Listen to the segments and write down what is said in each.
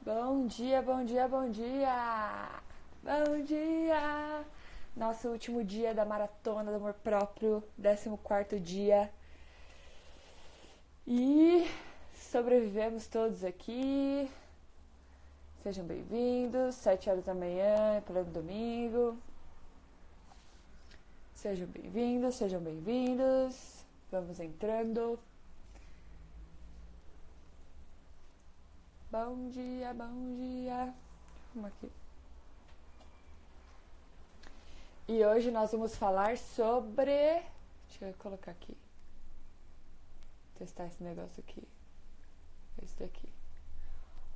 Bom dia, bom dia, bom dia! Bom dia! Nosso último dia da maratona do amor próprio, 14º dia. E sobrevivemos todos aqui. Sejam bem-vindos, 7 horas da manhã, pleno domingo. Sejam bem-vindos, sejam bem-vindos. Vamos entrando. Bom dia, bom dia. Vamos aqui. E hoje nós vamos falar sobre... Deixa eu colocar aqui. Testar esse negócio aqui. Esse daqui.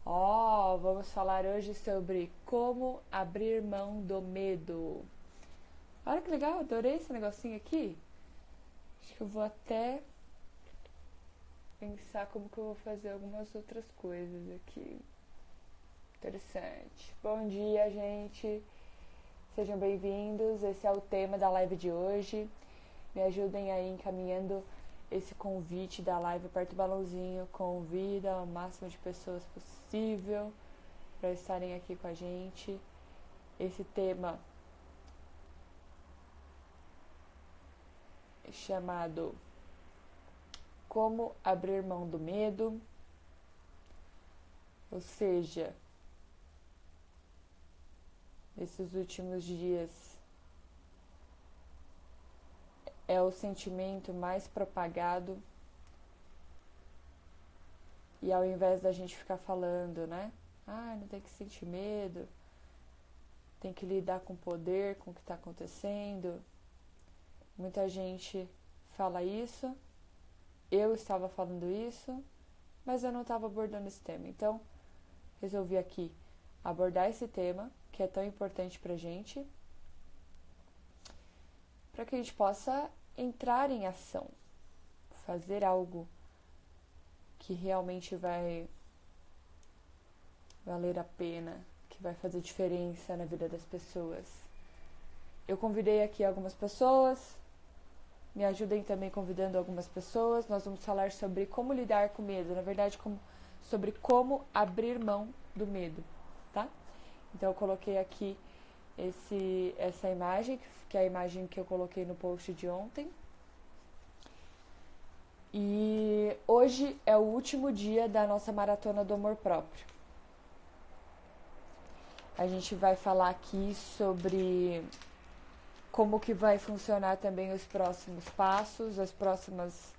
Vamos falar hoje sobre como abrir mão do medo. Olha que legal, adorei esse negocinho aqui. Acho que eu vou até pensar como que eu vou fazer algumas outras coisas aqui. Interessante. Bom dia, gente. Sejam bem-vindos. Esse é o tema da live de hoje. Me ajudem aí encaminhando esse convite da live. Aperta o balãozinho, convida o máximo de pessoas possível para estarem aqui com a gente. Esse tema é chamado Como Abrir Mão do Medo. Ou seja, nesses últimos dias é o sentimento mais propagado. E ao invés da gente ficar falando, né? Não tem que sentir medo, tem que lidar com o poder, com o que está acontecendo. Muita gente fala isso, eu estava falando isso, mas eu não estava abordando esse tema. Então, resolvi aqui abordar esse tema, que é tão importante pra gente, para que a gente possa entrar em ação, fazer algo que realmente vai valer a pena, que vai fazer diferença na vida das pessoas. Eu convidei aqui algumas pessoas, me ajudem também convidando algumas pessoas. Nós vamos falar sobre como lidar com medo, na verdade, sobre como abrir mão do medo, tá? Então eu coloquei aqui essa imagem, que é a imagem que eu coloquei no post de ontem. E hoje é o último dia da nossa maratona do amor próprio. A gente vai falar aqui sobre como que vai funcionar também os próximos passos, as próximas...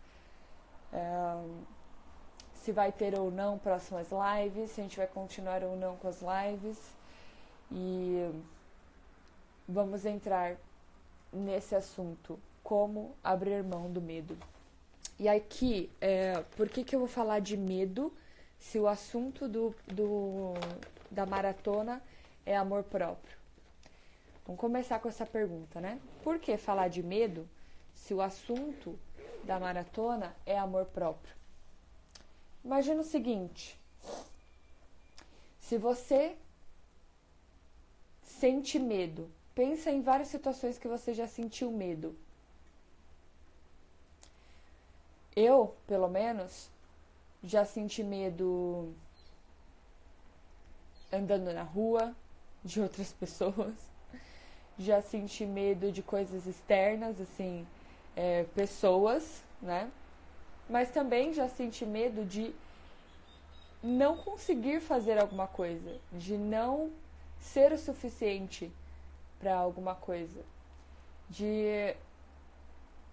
se vai ter ou não próximas lives, se a gente vai continuar ou não com as lives. E vamos entrar nesse assunto, como abrir mão do medo. E aqui, por que eu vou falar de medo se o assunto da maratona é amor próprio? Vamos começar com essa pergunta, né? Por que falar de medo se o assunto da maratona é amor próprio? Imagina o seguinte: se você sente medo, pensa em várias situações que você já sentiu medo. Eu, pelo menos, já senti medo andando na rua de outras pessoas. Já senti medo de coisas externas, assim, pessoas, né? Mas também já senti medo de não conseguir fazer alguma coisa, de não ser o suficiente para alguma coisa,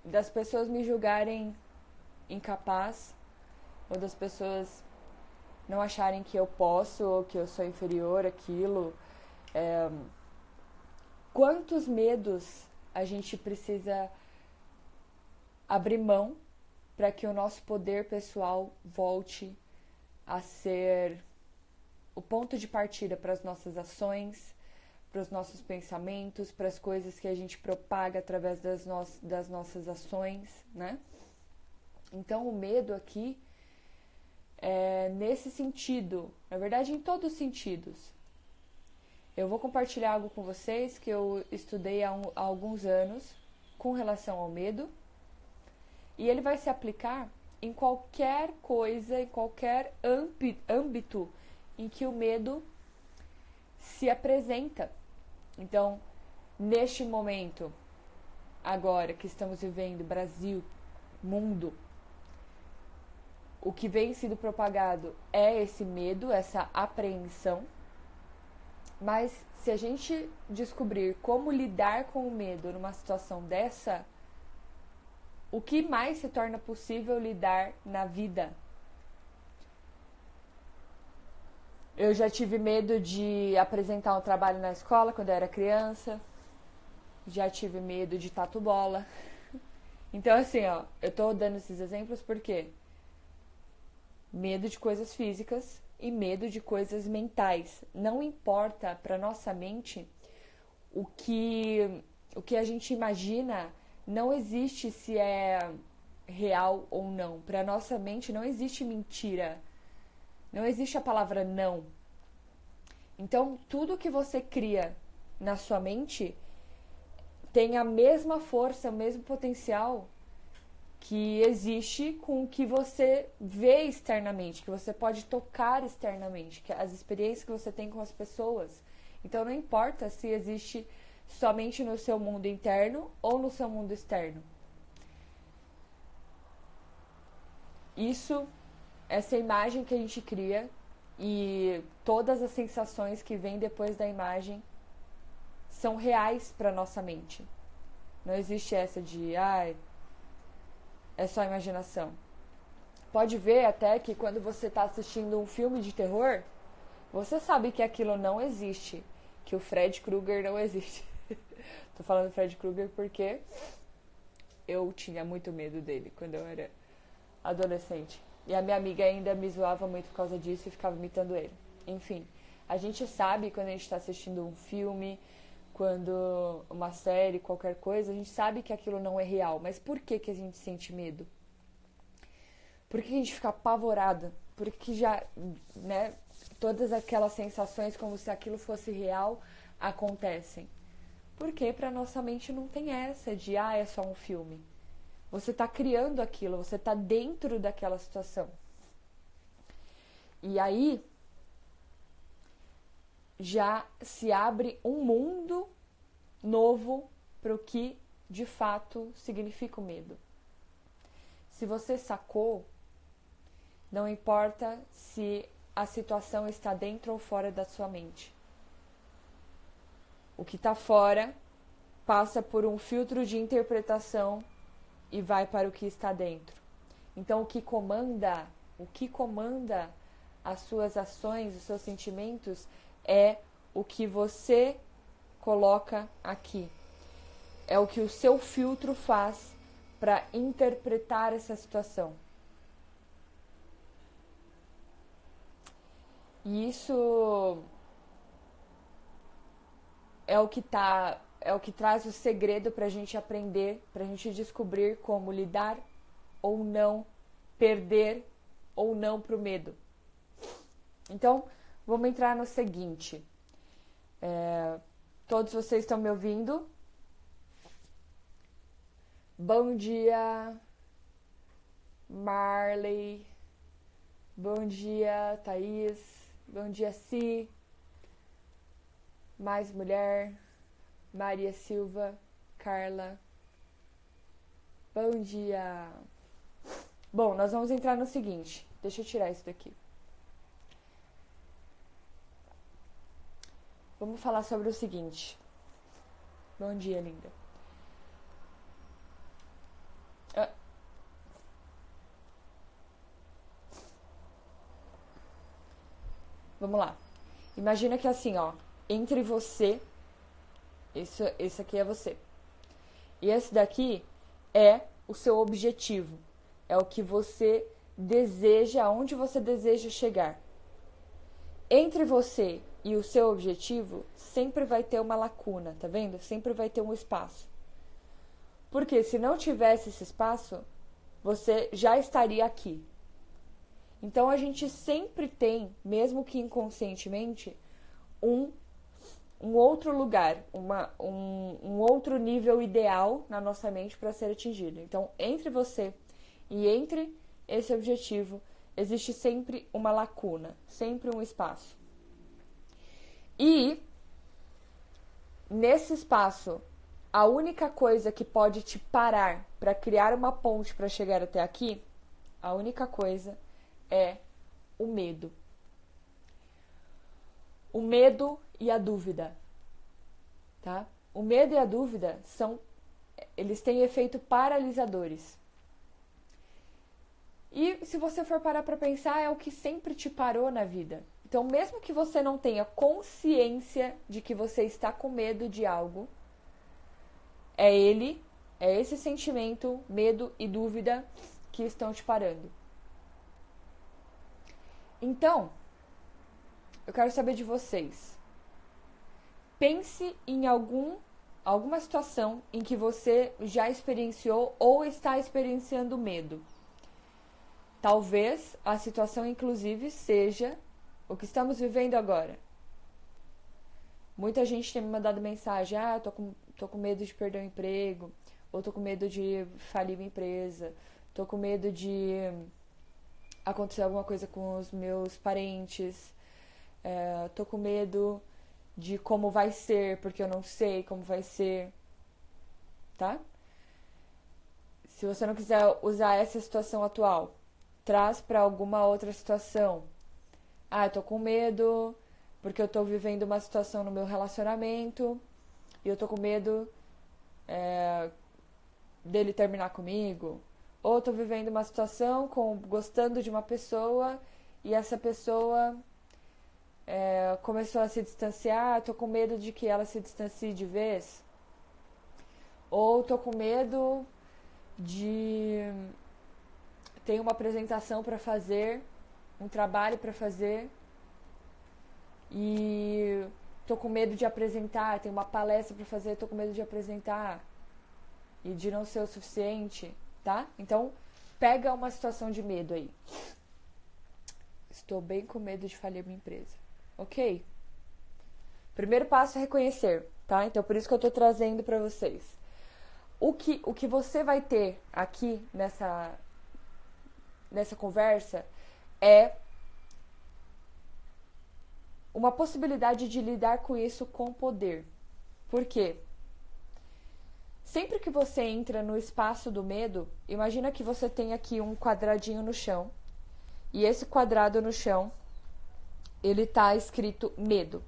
das pessoas me julgarem incapaz, ou das pessoas não acharem que eu posso ou que eu sou inferior àquilo. Quantos medos a gente precisa abrir mão para que o nosso poder pessoal volte a ser o ponto de partida para as nossas ações, para os nossos pensamentos, para as coisas que a gente propaga através das nossas ações, né? Então, o medo aqui é nesse sentido, na verdade, em todos os sentidos. Eu vou compartilhar algo com vocês que eu estudei há alguns anos com relação ao medo, e ele vai se aplicar em qualquer coisa, em qualquer âmbito em que o medo se apresenta. Então, neste momento, agora que estamos vivendo, Brasil, mundo, o que vem sendo propagado é esse medo, essa apreensão. Mas se a gente descobrir como lidar com o medo numa situação dessa, o que mais se torna possível lidar na vida? Eu já tive medo de apresentar um trabalho na escola quando eu era criança. Já tive medo de tatu bola. Então, assim, eu tô dando esses exemplos porque medo de coisas físicas e medo de coisas mentais. Não importa para nossa mente o que a gente imagina, não existe se é real ou não. Para nossa mente não existe mentira. Não existe a palavra não. Então, tudo que você cria na sua mente tem a mesma força, o mesmo potencial que existe com o que você vê externamente, que você pode tocar externamente, que as experiências que você tem com as pessoas. Então, não importa se existe somente no seu mundo interno ou no seu mundo externo. Essa imagem que a gente cria e todas as sensações que vêm depois da imagem são reais para nossa mente. Não existe essa de, é só imaginação. Pode ver até que quando você está assistindo um filme de terror, você sabe que aquilo não existe, que o Fred Krueger não existe. Tô falando Fred Krueger porque eu tinha muito medo dele quando eu era adolescente. E a minha amiga ainda me zoava muito por causa disso e ficava imitando ele. Enfim, a gente sabe quando a gente está assistindo um filme, quando uma série, qualquer coisa, a gente sabe que aquilo não é real. Mas por que a gente sente medo? Por que a gente fica apavorada? Porque já, todas aquelas sensações como se aquilo fosse real acontecem. Porque para nossa mente não tem essa de, é só um filme. Você está criando aquilo, você está dentro daquela situação. E aí já se abre um mundo novo para o que de fato significa o medo. Se você sacou, não importa se a situação está dentro ou fora da sua mente. O que está fora passa por um filtro de interpretação e vai para o que está dentro. Então, o que comanda as suas ações, os seus sentimentos, é o que você coloca aqui. É o que o seu filtro faz para interpretar essa situação. E isso é o que traz o segredo para a gente aprender, para a gente descobrir como lidar ou não, perder ou não para o medo. Então, vamos entrar no seguinte. Todos vocês estão me ouvindo? Bom dia, Marley. Bom dia, Thaís. Bom dia, Si. Mais mulher. Maria Silva. Carla. Bom dia. Bom, nós vamos entrar no seguinte. Deixa eu tirar isso daqui. Vamos falar sobre o seguinte. Bom dia, linda. Vamos lá. Imagina que assim, entre você, esse aqui é você. E esse daqui é o seu objetivo. É o que você deseja, aonde você deseja chegar. Entre você e o seu objetivo, sempre vai ter uma lacuna, tá vendo? Sempre vai ter um espaço. Porque se não tivesse esse espaço, você já estaria aqui. Então, a gente sempre tem, mesmo que inconscientemente, um outro lugar, um outro nível ideal na nossa mente para ser atingido. Então, entre você e entre esse objetivo, existe sempre uma lacuna, sempre um espaço. E nesse espaço, a única coisa que pode te parar para criar uma ponte para chegar até aqui, a única coisa é o medo. O medo e a dúvida, tá? O medo e a dúvida eles têm efeito paralisadores. E se você for parar para pensar, é o que sempre te parou na vida. Então, mesmo que você não tenha consciência de que você está com medo de algo, é esse sentimento, medo e dúvida que estão te parando. Então, eu quero saber de vocês. Pense em alguma situação em que você já experienciou ou está experienciando medo. Talvez a situação, inclusive, seja o que estamos vivendo agora. Muita gente tem me mandado mensagem, tô com medo de perder o emprego, ou tô com medo de falir minha empresa, tô com medo de acontecer alguma coisa com os meus parentes, tô com medo de como vai ser, porque eu não sei como vai ser, tá? Se você não quiser usar essa situação atual, traz para alguma outra situação. Eu tô com medo porque eu tô vivendo uma situação no meu relacionamento e eu tô com medo dele terminar comigo. Ou eu tô vivendo uma situação gostando de uma pessoa e essa pessoa começou a se distanciar, tô com medo de que ela se distancie de vez. Ou tô com medo de ter uma apresentação para fazer, um trabalho para fazer e tô com medo de apresentar, tem uma palestra para fazer, tô com medo de apresentar e de não ser o suficiente, tá? Então, pega uma situação de medo aí. Estou bem com medo de falir minha empresa. Ok? Primeiro passo é reconhecer, tá? Então, por isso que eu tô trazendo para vocês. O que você vai ter aqui nessa conversa é uma possibilidade de lidar com isso com poder. Por quê? Sempre que você entra no espaço do medo, imagina que você tem aqui um quadradinho no chão. E esse quadrado no chão, ele tá escrito medo.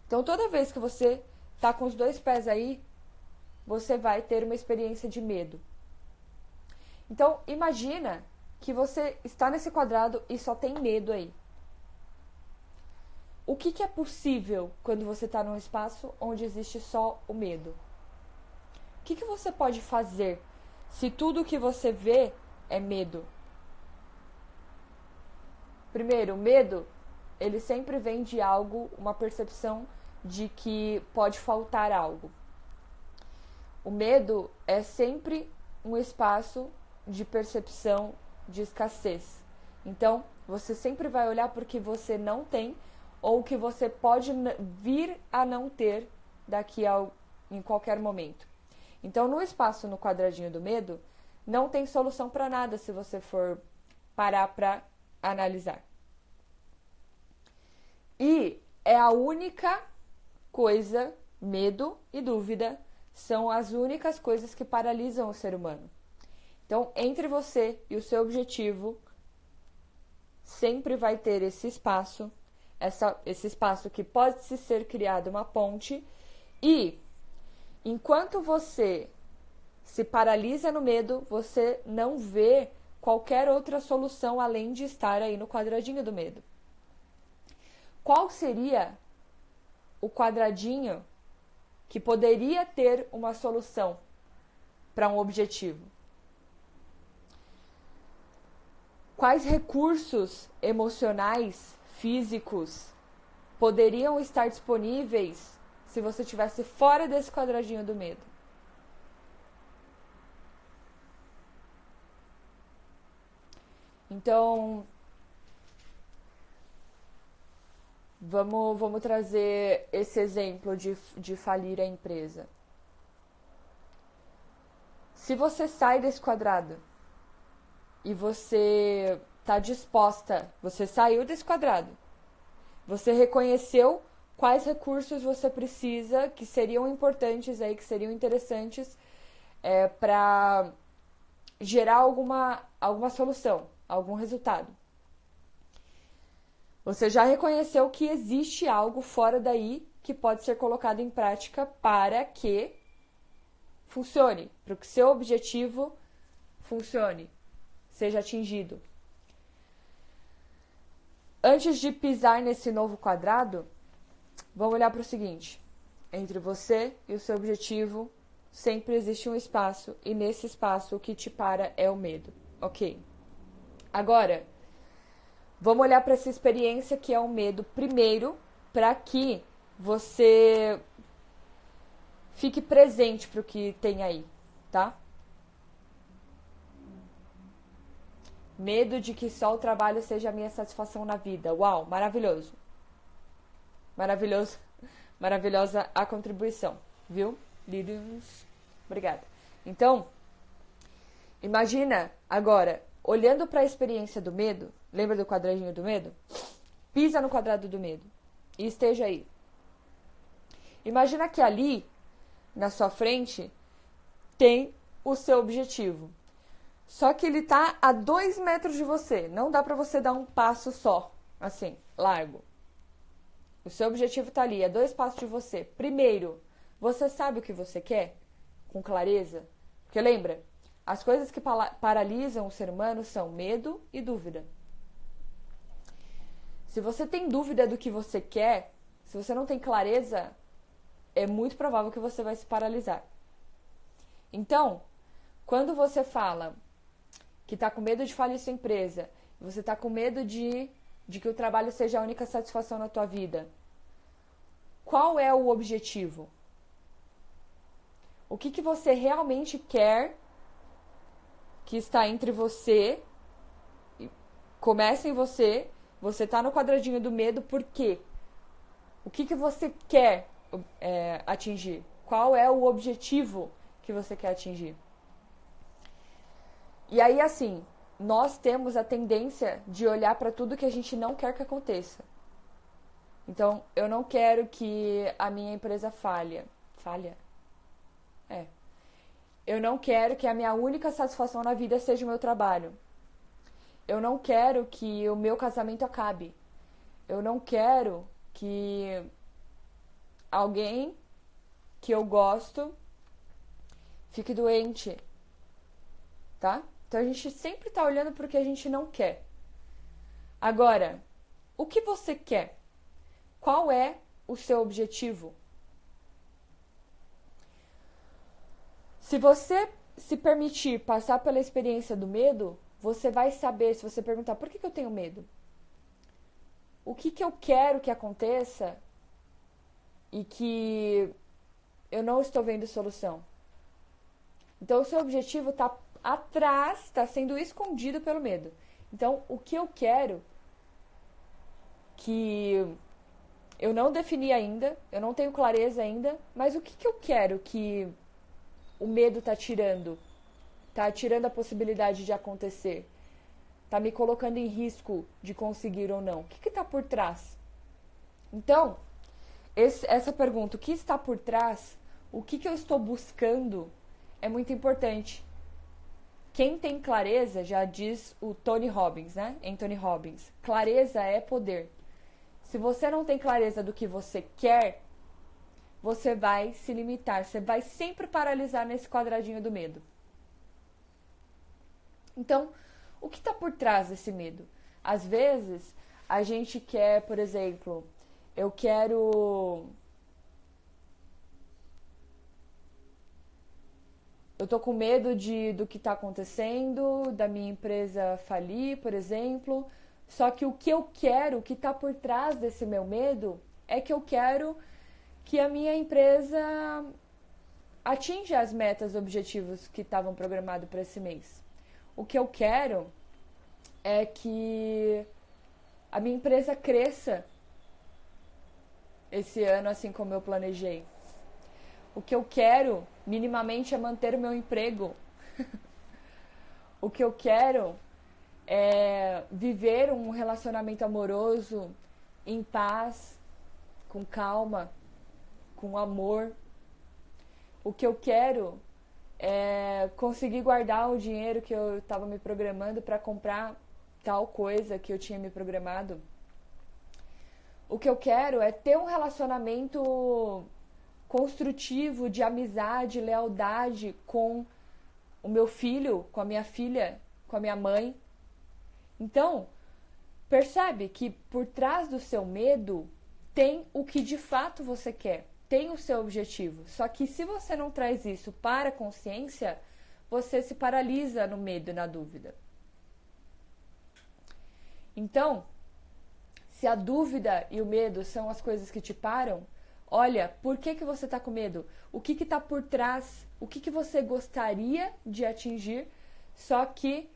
Então, toda vez que você tá com os dois pés aí, você vai ter uma experiência de medo. Então, imagina que você está nesse quadrado e só tem medo aí. O que é possível quando você está num espaço onde existe só o medo? O que você pode fazer se tudo que você vê é medo? Primeiro, o medo, ele sempre vem de algo, uma percepção de que pode faltar algo. O medo é sempre um espaço de percepção de escassez. Então, você sempre vai olhar para o que você não tem ou o que você pode vir a não ter em qualquer momento. Então, no espaço, no quadradinho do medo, não tem solução para nada se você for parar para analisar. E é a única coisa, medo e dúvida, são as únicas coisas que paralisam o ser humano. Então, entre você e o seu objetivo, sempre vai ter esse espaço que pode ser criado uma ponte, e enquanto você se paralisa no medo, você não vê qualquer outra solução além de estar aí no quadradinho do medo. Qual seria o quadradinho que poderia ter uma solução para um objetivo? Quais recursos emocionais, físicos, poderiam estar disponíveis se você estivesse fora desse quadradinho do medo? Então, vamos trazer esse exemplo de falir a empresa. Se você sai desse quadrado e você está disposta, você saiu desse quadrado, você reconheceu quais recursos você precisa, que seriam importantes aí, que seriam interessantes para gerar alguma solução, algum resultado. Você já reconheceu que existe algo fora daí que pode ser colocado em prática para que funcione, para que o seu objetivo funcione, seja atingido. Antes de pisar nesse novo quadrado, vamos olhar para o seguinte: entre você e o seu objetivo sempre existe um espaço, e nesse espaço o que te para é o medo, ok? Agora, vamos olhar para essa experiência que é o medo primeiro, para que você fique presente para o que tem aí, tá? Medo de que só o trabalho seja a minha satisfação na vida. Uau, maravilhoso. Maravilhoso. Maravilhosa a contribuição, viu? Lírios, obrigada. Então, imagina agora, olhando para a experiência do medo, lembra do quadradinho do medo? Pisa no quadrado do medo e esteja aí. Imagina que ali, na sua frente, tem o seu objetivo. Só que ele tá a 2 metros de você. Não dá para você dar um passo só, assim, largo. O seu objetivo tá ali, a 2 passos de você. Primeiro, você sabe o que você quer? Com clareza? Porque lembra, as coisas que paralisam o ser humano são medo e dúvida. Se você tem dúvida do que você quer, se você não tem clareza, é muito provável que você vai se paralisar. Então, quando você fala que está com medo de falir sua empresa, você está com medo de que o trabalho seja a única satisfação na tua vida, qual é o objetivo? O que você realmente quer que está entre você, começa em você está no quadradinho do medo, por quê? O que você quer atingir? Qual é o objetivo que você quer atingir? E aí, assim, nós temos a tendência de olhar para tudo que a gente não quer que aconteça. Então, eu não quero que a minha empresa falhe. Falha? Eu não quero que a minha única satisfação na vida seja o meu trabalho. Eu não quero que o meu casamento acabe. Eu não quero que alguém que eu gosto fique doente, tá? Então a gente sempre tá olhando pro que a gente não quer. Agora, o que você quer? Qual é o seu objetivo? Se você se permitir passar pela experiência do medo, você vai saber, se você perguntar, por que eu tenho medo? O que eu quero que aconteça e que eu não estou vendo solução? Então, o seu objetivo está atrás, está sendo escondido pelo medo. Então, o que eu quero que eu não defini ainda, eu não tenho clareza ainda, mas o que eu quero que o medo está tirando? Está tirando a possibilidade de acontecer? Está me colocando em risco de conseguir ou não? O que está por trás? Então, essa pergunta, o que está por trás? O que eu estou buscando? É muito importante. Quem tem clareza, já diz o Tony Robbins, né? Anthony Robbins. Clareza é poder. Se você não tem clareza do que você quer, você vai se limitar. Você vai sempre paralisar nesse quadradinho do medo. Então, o que está por trás desse medo? Às vezes, a gente quer, por exemplo, eu tô com medo do que está acontecendo, da minha empresa falir, por exemplo. Só que o que eu quero, o que está por trás desse meu medo, é que eu quero que a minha empresa atinja as metas, objetivos que estavam programados para esse mês. O que eu quero é que a minha empresa cresça esse ano, assim como eu planejei. O que eu quero, minimamente, é manter o meu emprego. O que eu quero viver um relacionamento amoroso em paz, com calma, com amor. O que eu quero é conseguir guardar o dinheiro que eu estava me programando para comprar tal coisa que eu tinha me programado. O que eu quero é ter um relacionamento construtivo, de amizade, lealdade com o meu filho, com a minha filha, com a minha mãe. Então, percebe que por trás do seu medo tem o que de fato você quer, tem o seu objetivo. Só que se você não traz isso para a consciência, você se paralisa no medo e na dúvida. Então, se a dúvida e o medo são as coisas que te param, olha, por que você está com medo? O que está por trás? O que você gostaria de atingir, só que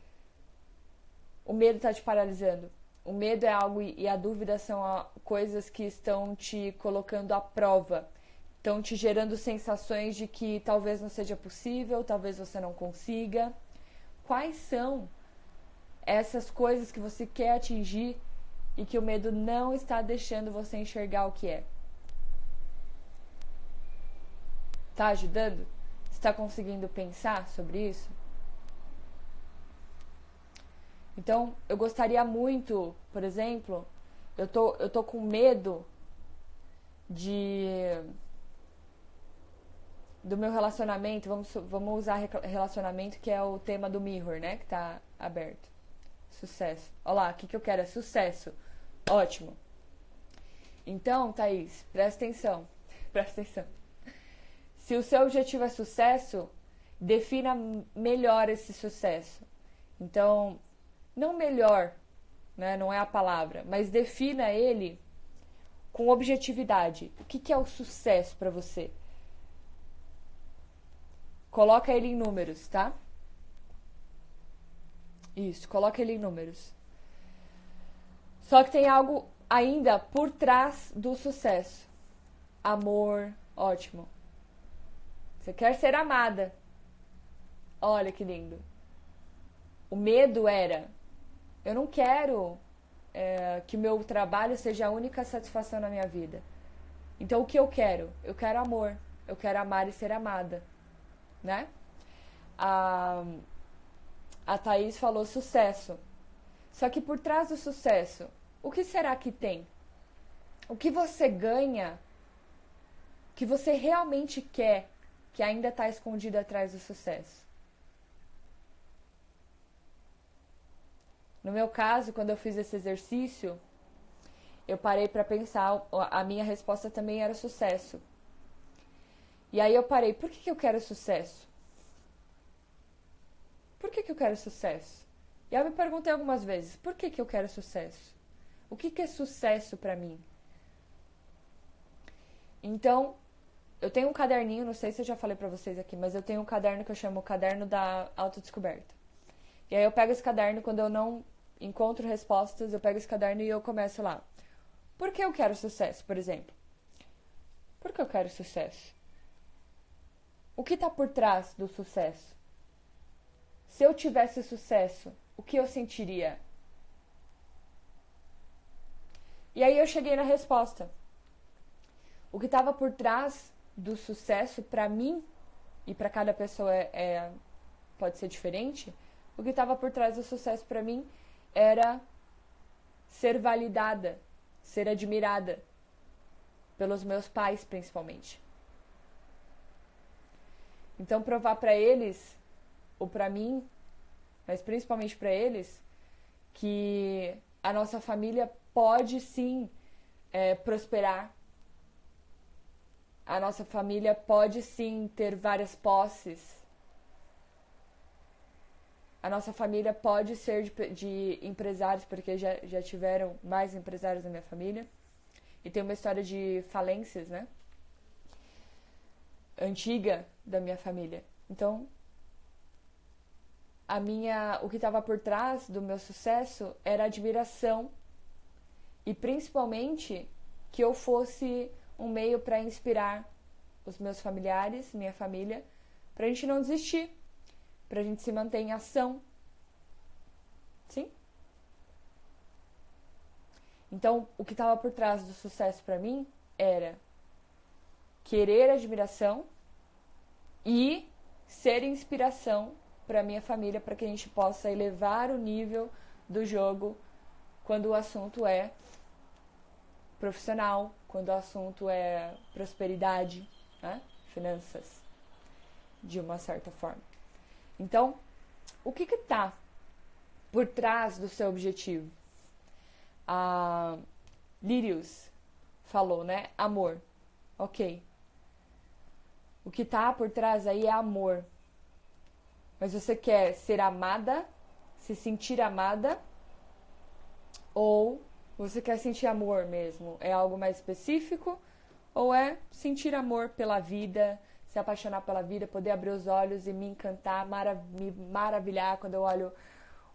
o medo está te paralisando? O medo é algo e a dúvida são coisas que estão te colocando à prova. Estão te gerando sensações de que talvez não seja possível, talvez você não consiga. Quais são essas coisas que você quer atingir e que o medo não está deixando você enxergar o que é? Tá ajudando? Está conseguindo pensar sobre isso? Então, eu gostaria muito, por exemplo, eu tô com medo do meu relacionamento. Vamos usar relacionamento, que é o tema do Mirror, né? Que tá aberto. Sucesso. Olha lá, o que eu quero é sucesso. Ótimo. Então, Thaís, presta atenção. Presta atenção. Se o seu objetivo é sucesso, defina melhor esse sucesso. Então, não melhor, né? Não é a palavra, mas defina ele com objetividade. O que é o sucesso para você? Coloca ele em números, tá? Isso, coloca ele em números. Só que tem algo ainda por trás do sucesso. Amor, ótimo. Você quer ser amada. Olha que lindo. O medo era: eu não quero que o meu trabalho seja a única satisfação na minha vida. Então o que eu quero? Eu quero amor. Eu quero amar e ser amada. Né? A Thaís falou sucesso. Só que por trás do sucesso, o que será que tem? O que você ganha, que você realmente quer, que ainda está escondido atrás do sucesso? No meu caso, quando eu fiz esse exercício, eu parei para pensar, a minha resposta também era sucesso. E aí eu parei, por que eu quero sucesso? Por que eu quero sucesso? E eu me perguntei algumas vezes, por que eu quero sucesso? O que é sucesso para mim? Então, eu tenho um caderninho, não sei se eu já falei para vocês aqui, mas eu tenho um caderno que eu chamo o Caderno da Autodescoberta. E aí eu pego esse caderno, quando eu não encontro respostas, eu pego esse caderno e eu começo lá. Por que eu quero sucesso, por exemplo? Por que eu quero sucesso? O que está por trás do sucesso? Se eu tivesse sucesso, o que eu sentiria? E aí eu cheguei na resposta. O que estava por trás do sucesso, para mim, e para cada pessoa pode ser diferente, o que estava por trás do sucesso para mim era ser validada, ser admirada pelos meus pais, principalmente. Então, provar para eles, ou para mim, mas principalmente para eles, que a nossa família pode sim prosperar. A nossa família pode sim ter várias posses. A nossa família pode ser de empresários, porque já tiveram mais empresários na minha família. E tem uma história de falências, né? Antiga da minha família. Então, o que estava por trás do meu sucesso era admiração e principalmente que eu fosse um meio para inspirar os meus familiares, minha família, para a gente não desistir, para a gente se manter em ação. Sim? Então, o que estava por trás do sucesso para mim era querer admiração e ser inspiração para minha família, para que a gente possa elevar o nível do jogo quando o assunto é profissional, quando o assunto é prosperidade, né? Finanças, de uma certa forma. Então, o que está por trás do seu objetivo? A Lirius falou, né? Amor. Ok. O que está por trás aí é amor. Mas você quer ser amada, se sentir amada, ou você quer sentir amor mesmo? É algo mais específico? Ou é sentir amor pela vida, se apaixonar pela vida, poder abrir os olhos e me encantar, me maravilhar quando eu olho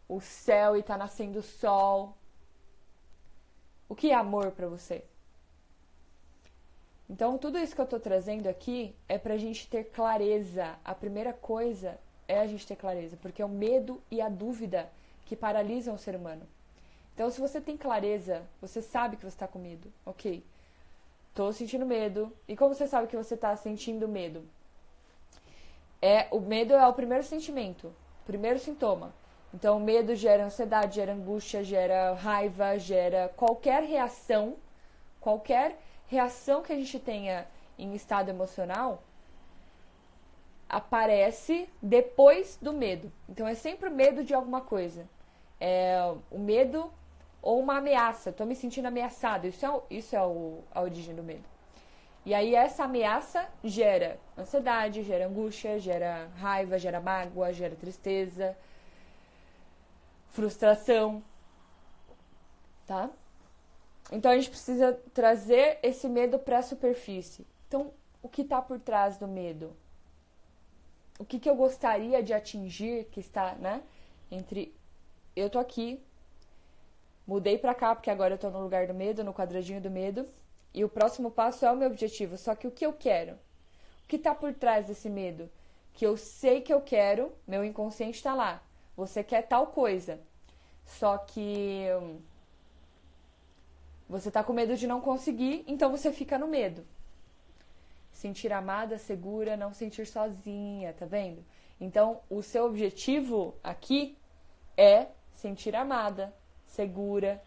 o céu e tá nascendo o sol? O que é amor para você? Então, tudo isso que eu tô trazendo aqui é pra gente ter clareza. A primeira coisa é a gente ter clareza, porque é o medo e a dúvida que paralisam o ser humano. Então, se você tem clareza, você sabe que você está com medo. Ok, tô sentindo medo. E como você sabe que você está sentindo medo? O medo é o primeiro sentimento, o primeiro sintoma. Então, o medo gera ansiedade, gera angústia, gera raiva, gera qualquer reação que a gente tenha em estado emocional aparece depois do medo. Então, é sempre o medo de alguma coisa. É o medo ou uma ameaça. Estou me sentindo ameaçado. Isso é a origem do medo. E aí, essa ameaça gera ansiedade, gera angústia, gera raiva, gera mágoa, gera tristeza, frustração, tá? Então, a gente precisa trazer esse medo para a superfície. Então, o que está por trás do medo? O que eu gostaria de atingir, que está, né? Eu tô aqui, mudei pra cá, porque agora eu tô no lugar do medo, no quadradinho do medo. E o próximo passo é o meu objetivo. Só que o que eu quero? O que tá por trás desse medo? Que eu sei que eu quero, meu inconsciente tá lá. Você quer tal coisa. Só que você tá com medo de não conseguir, então você fica no medo. Sentir amada, segura, não sentir sozinha, tá vendo? Então, o seu objetivo aqui é sentir amada, segura,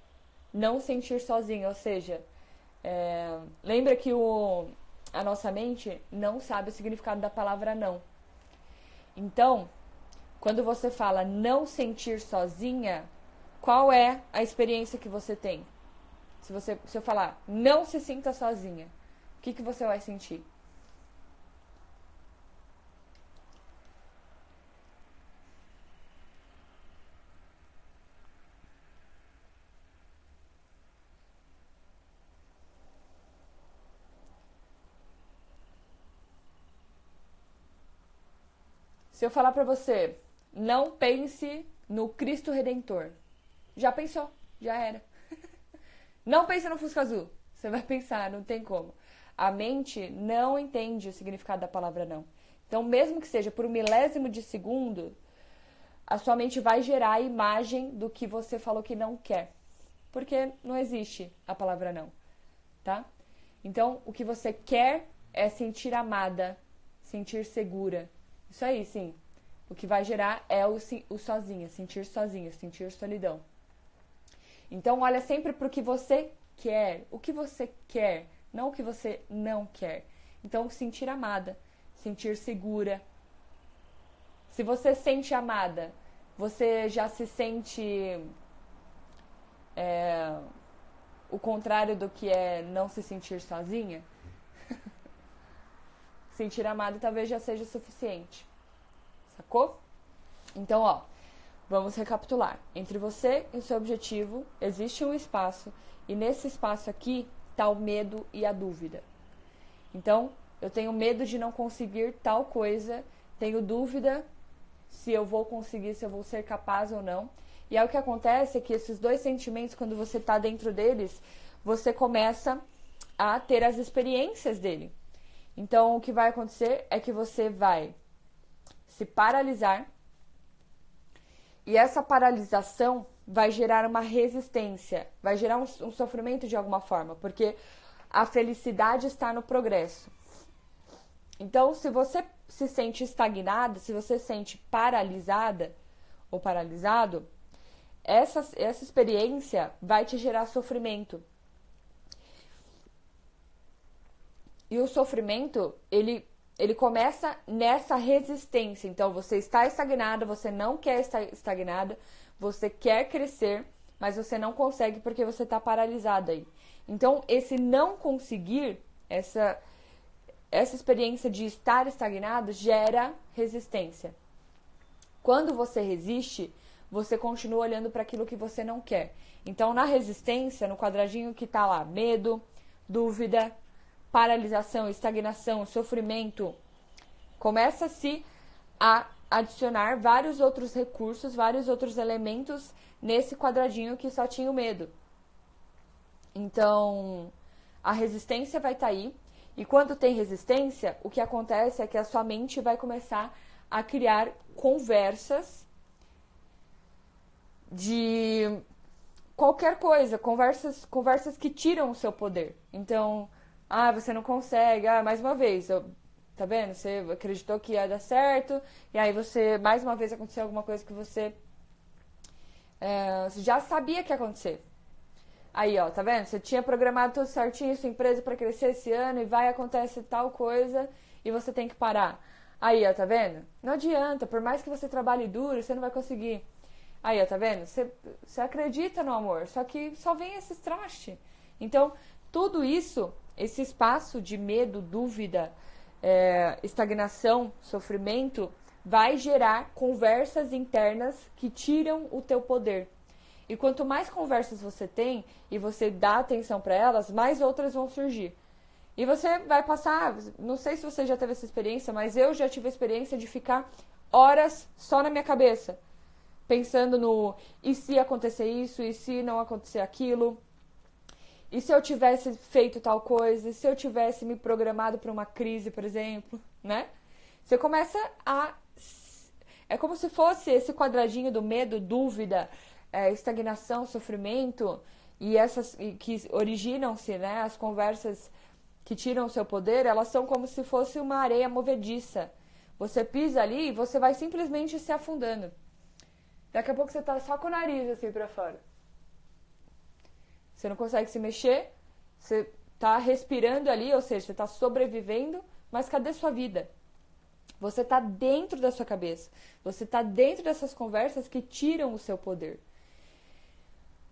não sentir sozinha. Ou seja, lembra que a nossa mente não sabe o significado da palavra não. Então, quando você fala não sentir sozinha, qual é a experiência que você tem? Se eu falar não se sinta sozinha, o que você vai sentir? Se eu falar pra você, não pense no Cristo Redentor. Já pensou, já era. Não pense no Fusca Azul. Você vai pensar, não tem como. A mente não entende o significado da palavra não. Então, mesmo que seja por um milésimo de segundo, a sua mente vai gerar a imagem do que você falou que não quer. Porque não existe a palavra não, tá? Então, o que você quer é sentir amada, sentir segura. Isso aí, sim. O que vai gerar é o sozinha, sentir solidão. Então, olha sempre para o que você quer. O que você quer, não o que você não quer. Então, sentir amada, sentir segura. Se você sente amada, você já se sente o contrário do que é não se sentir sozinha? Sentir amada talvez já seja suficiente. Sacou? Então, vamos recapitular. Entre você e o seu objetivo existe um espaço, e nesse espaço aqui está o medo e a dúvida. Então, eu tenho medo de não conseguir tal coisa, tenho dúvida se eu vou conseguir, se eu vou ser capaz ou não. E aí o que acontece é que esses dois sentimentos, quando você está dentro deles, você começa a ter as experiências dele. Então, o que vai acontecer é que você vai se paralisar. E essa paralisação vai gerar uma resistência, vai gerar um sofrimento de alguma forma, porque a felicidade está no progresso. Então, se você se sente estagnada, se você se sente paralisada ou paralisado, essa experiência vai te gerar sofrimento. E o sofrimento, ele começa nessa resistência. Então, você está estagnada, você não quer estar estagnada, você quer crescer, mas você não consegue porque você está paralisada aí. Então, esse não conseguir, essa experiência de estar estagnado gera resistência. Quando você resiste, você continua olhando para aquilo que você não quer. Então, na resistência, no quadradinho que está lá, medo, dúvida, paralisação, estagnação, sofrimento, começa-se a adicionar vários outros recursos, vários outros elementos nesse quadradinho que só tinha o medo. Então, a resistência vai estar aí. E quando tem resistência, o que acontece é que a sua mente vai começar a criar conversas de qualquer coisa, conversas que tiram o seu poder. Então, você não consegue, mais uma vez, tá vendo? Você acreditou que ia dar certo, e aí mais uma vez aconteceu alguma coisa que você já sabia que ia acontecer. Aí, tá vendo? Você tinha programado tudo certinho, sua empresa para crescer esse ano, e acontecer tal coisa, e você tem que parar. Aí, tá vendo? Não adianta, por mais que você trabalhe duro, você não vai conseguir. Aí, tá vendo? Você acredita no amor, só que só vem esses trastes. Então, tudo isso, esse espaço de medo, dúvida, estagnação, sofrimento, vai gerar conversas internas que tiram o teu poder. E quanto mais conversas você tem e você dá atenção para elas, mais outras vão surgir. E você vai passar, não sei se você já teve essa experiência, mas eu já tive a experiência de ficar horas só na minha cabeça, pensando no e se acontecer isso, e se não acontecer aquilo, e se eu tivesse feito tal coisa, e se eu tivesse me programado para uma crise, por exemplo, né? Você começa a... É como se fosse esse quadradinho do medo, dúvida, estagnação, sofrimento, e essas que originam-se, né? As conversas que tiram o seu poder, elas são como se fosse uma areia movediça. Você pisa ali e você vai simplesmente se afundando. Daqui a pouco você tá só com o nariz assim pra fora. Você não consegue se mexer, você tá respirando ali, ou seja, você tá sobrevivendo, mas cadê sua vida? Você tá dentro da sua cabeça. Você tá dentro dessas conversas que tiram o seu poder.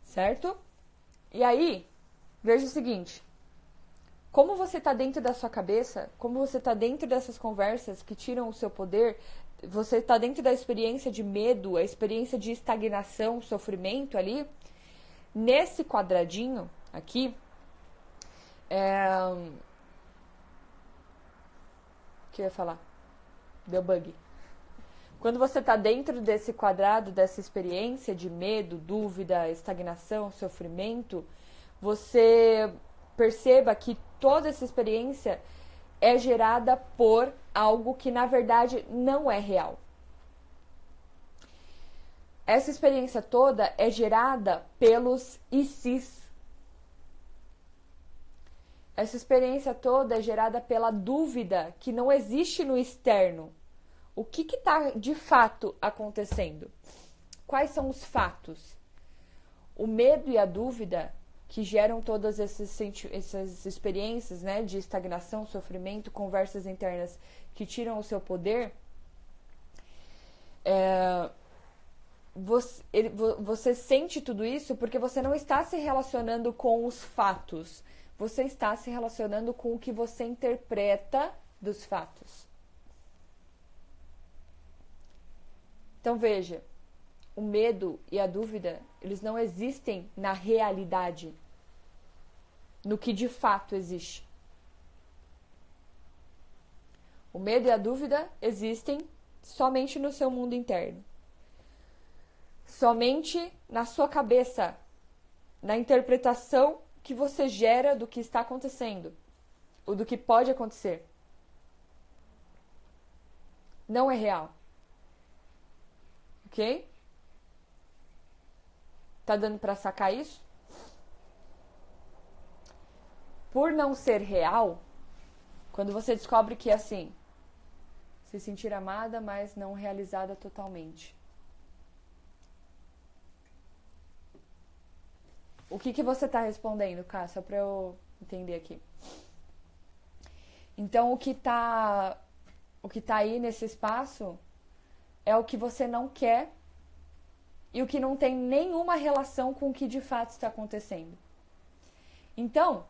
Certo? E aí, veja o seguinte. Como você tá dentro da sua cabeça, como você tá dentro dessas conversas que tiram o seu poder, você tá dentro da experiência de medo, a experiência de estagnação, sofrimento ali, nesse quadradinho aqui, o que eu ia falar? Deu bug. Quando você está dentro desse quadrado, dessa experiência de medo, dúvida, estagnação, sofrimento, você perceba que toda essa experiência é gerada por algo que, na verdade, não é real. Essa experiência toda é gerada pelos ICs. Essa experiência toda é gerada pela dúvida que não existe no externo. O que está de fato acontecendo? Quais são os fatos? O medo e a dúvida que geram todas essas experiências, né, de estagnação, sofrimento, conversas internas que tiram o seu poder, você sente tudo isso porque você não está se relacionando com os fatos. Você está se relacionando com o que você interpreta dos fatos. Então veja, o medo e a dúvida, eles não existem na realidade, no que de fato existe. O medo e a dúvida existem somente no seu mundo interno. Somente na sua cabeça, na interpretação que você gera do que está acontecendo, ou do que pode acontecer. Não é real. Ok? Tá dando pra sacar isso? Por não ser real, quando você descobre que, assim, se sentir amada, mas não realizada totalmente. O que você tá respondendo, Cá? Só pra eu entender aqui. Então, o que tá aí nesse espaço é o que você não quer e o que não tem nenhuma relação com o que de fato está acontecendo. Então,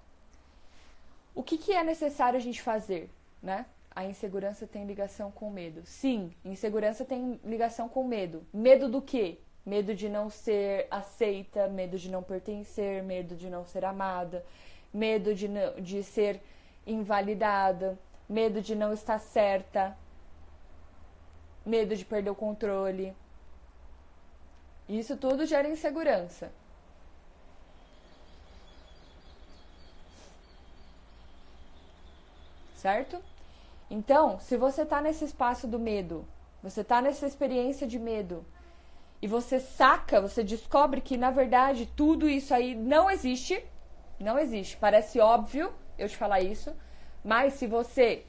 o que é necessário a gente fazer, né? A insegurança tem ligação com medo. Sim, insegurança tem ligação com medo. Medo do quê? Medo de não ser aceita, medo de não pertencer, medo de não ser amada, medo de ser invalidada, medo de não estar certa, medo de perder o controle. Isso tudo gera insegurança. Certo? Então, se você tá nesse espaço do medo, você tá nessa experiência de medo, e você saca, você descobre que, na verdade, tudo isso aí não existe. Não existe. Parece óbvio eu te falar isso, mas se você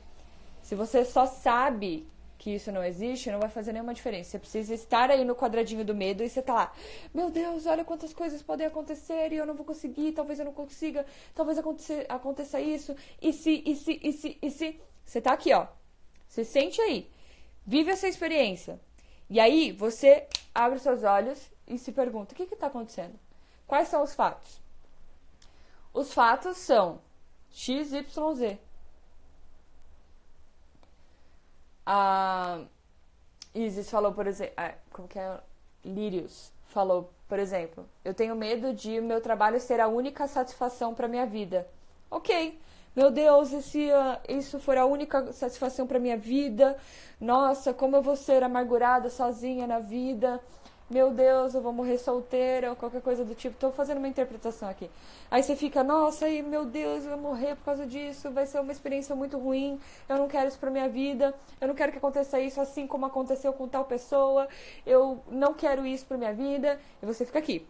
só sabe que isso não existe, não vai fazer nenhuma diferença. Você precisa estar aí no quadradinho do medo e você tá lá, meu Deus, olha quantas coisas podem acontecer e eu não vou conseguir, talvez eu não consiga, talvez aconteça isso, e se. Você tá aqui, ó. Você sente aí. Vive essa experiência. E aí, você abre os seus olhos e se pergunta, o que está acontecendo? Quais são os fatos? Os fatos são X, Y, Z. A Isis falou, por exemplo... como que é? Lírios falou, por exemplo, eu tenho medo de o meu trabalho ser a única satisfação para minha vida. Ok. Meu Deus, e se isso for a única satisfação para minha vida? Nossa, como eu vou ser amargurada sozinha na vida? Meu Deus, eu vou morrer solteira ou qualquer coisa do tipo. Tô fazendo uma interpretação aqui. Aí você fica, nossa, aí, meu Deus, eu vou morrer por causa disso. Vai ser uma experiência muito ruim. Eu não quero isso pra minha vida. Eu não quero que aconteça isso assim como aconteceu com tal pessoa. Eu não quero isso pra minha vida. E você fica aqui.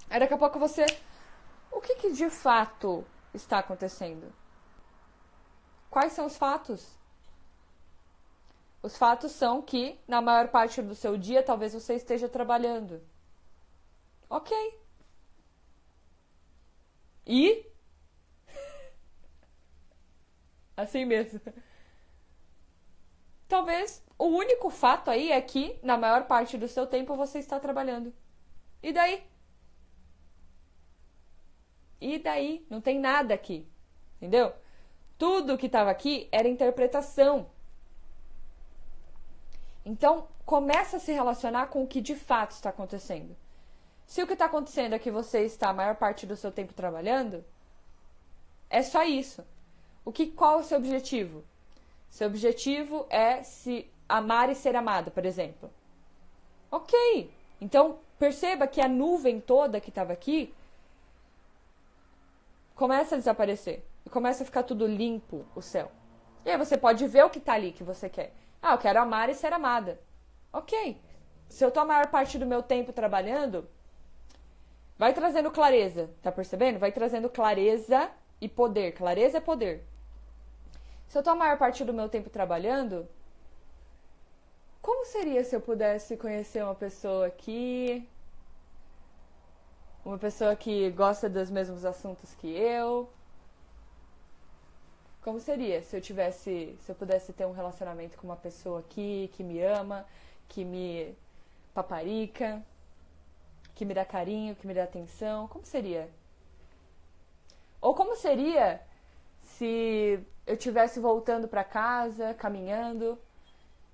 Aí daqui a pouco você... O que de fato está acontecendo? Quais são os fatos? Os fatos são que, na maior parte do seu dia, talvez você esteja trabalhando. Ok. E? Assim mesmo. Talvez o único fato aí é que, na maior parte do seu tempo, você está trabalhando. E daí? E daí? Não tem nada aqui. Entendeu? Tudo que estava aqui era interpretação. Então, começa a se relacionar com o que de fato está acontecendo. Se o que está acontecendo é que você está a maior parte do seu tempo trabalhando, é só isso. Qual é o seu objetivo? Seu objetivo é se amar e ser amada, por exemplo. Ok. Então, perceba que a nuvem toda que estava aqui começa a desaparecer. E começa a ficar tudo limpo, o céu. E aí você pode ver o que está ali que você quer. Eu quero amar e ser amada. Ok. Se eu tô a maior parte do meu tempo trabalhando, vai trazendo clareza. Tá percebendo? Vai trazendo clareza e poder. Clareza é poder. Se eu tô a maior parte do meu tempo trabalhando, como seria se eu pudesse conhecer uma pessoa aqui? Uma pessoa que gosta dos mesmos assuntos que eu? Como seria se eu pudesse ter um relacionamento com uma pessoa aqui que me ama, que me paparica, que me dá carinho, que me dá atenção? Como seria? Ou como seria se eu estivesse voltando para casa, caminhando